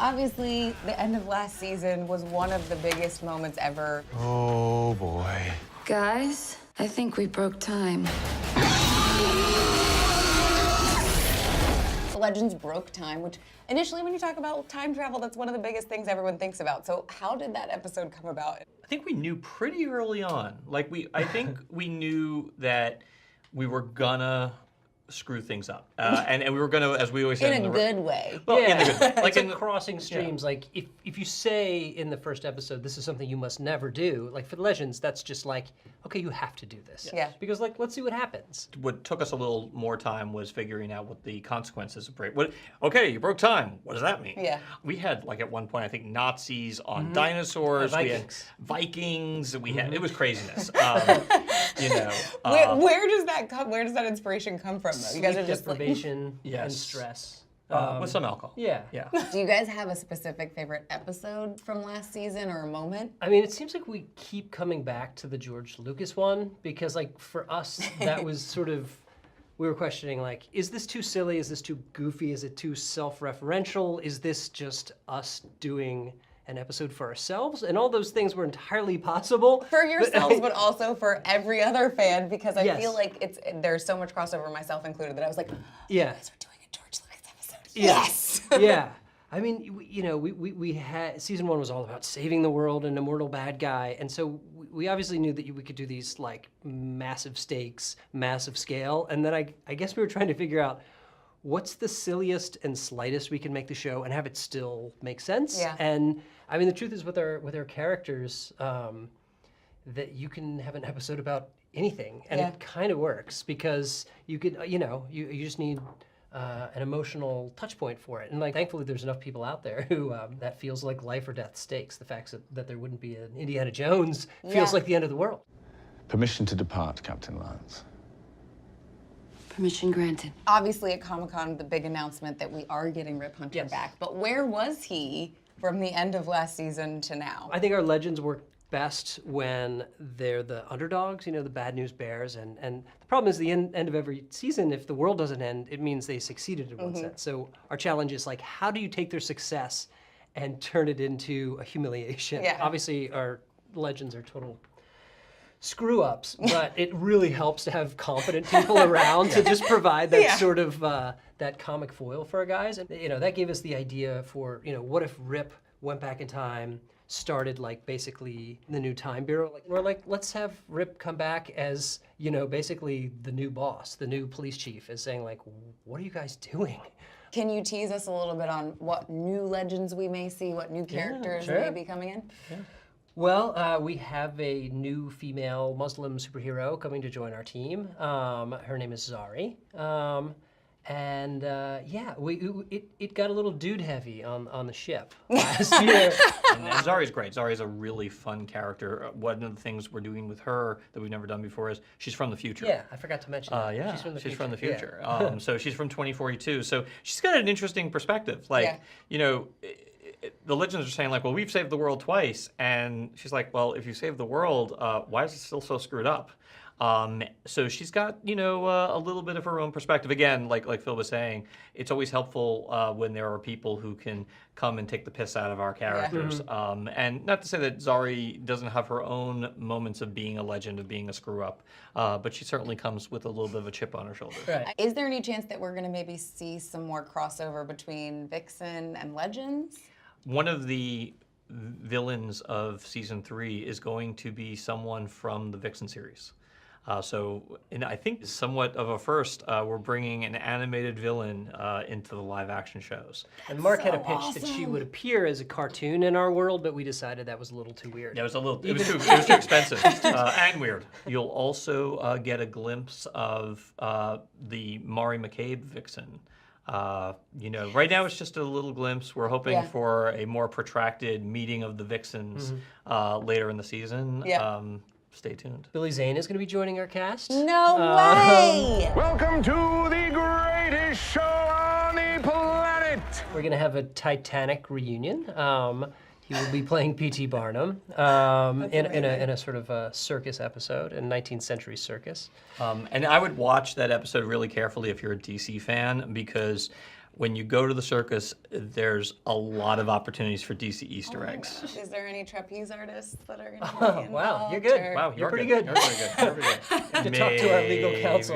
obviously, the end of last season was one of the biggest moments ever. Oh, boy. Guys, I think we broke time. The Legends broke time, which initially when you talk about time travel, that's one of the biggest things everyone thinks about. So how did that episode come about? I think we knew pretty early on. I think we knew that we were gonna screw things up, and we were gonna, as we always say, In a good way. Well, in the good way. Like in crossing streams. Like if you say in the first episode, this is something you must never do. Like for the Legends, that's just like, okay, you have to do this. Yeah. Because like, let's see what happens. What took us a little more time was figuring out what the consequences of break. Okay, you broke time. What does that mean? Yeah. We had at one point I think Nazis on dinosaurs. Vikings. We had Vikings. We had it was craziness. Where does that come? Where does that inspiration come from, though? You guys are just like, deprivation and Yes. stress. With some alcohol. Yeah. Yeah. do you guys have a specific favorite episode from last season or a moment? I mean, it seems like we keep coming back to the George Lucas one because, like, for us, that was sort of, we were questioning, like, is this too silly? Is this too goofy? Is it too self-referential? Is this just us doing an episode for ourselves? And all those things were entirely possible. For yourselves, but also for every other fan, because I Yes. feel like there's so much crossover, myself included, that I was like, Yeah. we're doing a George Lucas episode. Yeah. Yes! Yeah. I mean, we had, season one was all about saving the world, an immortal bad guy. And so we obviously knew that we could do these like massive stakes, massive scale. And then I guess we were trying to figure out what's the silliest and slightest we can make the show and have it still make sense. Yeah. And I mean, the truth is with our characters, that you can have an episode about anything and Yeah. it kind of works because you could, you just need an emotional touch point for it. And like, thankfully there's enough people out there who that feels like life or death stakes. The fact that there wouldn't be an Indiana Jones feels Yeah. like the end of the world. Permission to depart, Captain Lance. Permission granted. Obviously at Comic-Con, the big announcement that we are getting Rip Hunter Yes. back, but where was he from the end of last season to now? I think our Legends work best when they're the underdogs, the bad news bears. And the problem is the end of every season, if the world doesn't end, it means they succeeded in one sense. So our challenge is like, how do you take their success and turn it into a humiliation? Yeah. Obviously, our Legends are total screw-ups, but it really helps to have competent people around to just provide that Yeah. sort of, that comic foil for our guys. And, that gave us the idea for, what if Rip went back in time, started like basically the new Time Bureau. Like, we're like, let's have Rip come back as, basically the new boss, the new police chief, is saying like, what are you guys doing? Can you tease us a little bit on what new Legends we may see, what new characters sure. may be coming in? Well, we have a new female Muslim superhero coming to join our team. Her name is Zari. It got a little dude heavy on the ship last year. And Zari's great. Zari's a really fun character. One of the things we're doing with her that we've never done before is she's from the future. Yeah, I forgot to mention that. Yeah, she's from the future. Yeah. So she's from 2042. So she's got an interesting perspective. Like, the Legends are saying like, well, we've saved the world twice. And she's like, well, if you saved the world, why is it still so screwed up? So she's got, a little bit of her own perspective. Again, like Phil was saying, it's always helpful when there are people who can come and take the piss out of our characters. And not to say that Zari doesn't have her own moments of being a legend, of being a screw-up, but she certainly comes with a little bit of a chip on her shoulder. Right. Is there any chance that we're going to maybe see some more crossover between Vixen and Legends? One of the villains of season 3 is going to be someone from the Vixen series. And I think somewhat of a first, we're bringing an animated villain into the live action shows. And Mark had a pitch awesome. that she would appear as a cartoon in our world, but we decided that was a little too weird. Yeah, it was too expensive and weird. You'll also get a glimpse of the Mari McCabe Vixen. Right now it's just a little glimpse. We're hoping for a more protracted meeting of the Vixens later in the season. Yeah. Stay tuned. Billy Zane is going to be joining our cast. No way! Welcome to the greatest show on the planet! We're going to have a Titanic reunion. He will be playing P.T. Barnum in a sort of a circus episode, a 19th century circus. And I would watch that episode really carefully if you're a DC fan, because when you go to the circus, there's a lot of opportunities for DC Easter eggs. Is there any trapeze artists that are going to be Oh, involved? wow, you're good. or- Wow, You're pretty good. You're pretty good. You're pretty good. To talk to our legal counsel.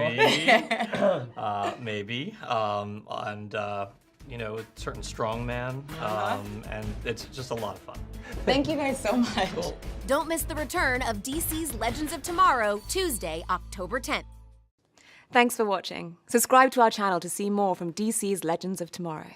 Maybe. And certain strongman. And it's just a lot of fun. Thank you guys so much. Don't miss the return of DC's Legends of Tomorrow, Tuesday, October 10th. Thanks for watching. Subscribe to our channel to see more from DC's Legends of Tomorrow.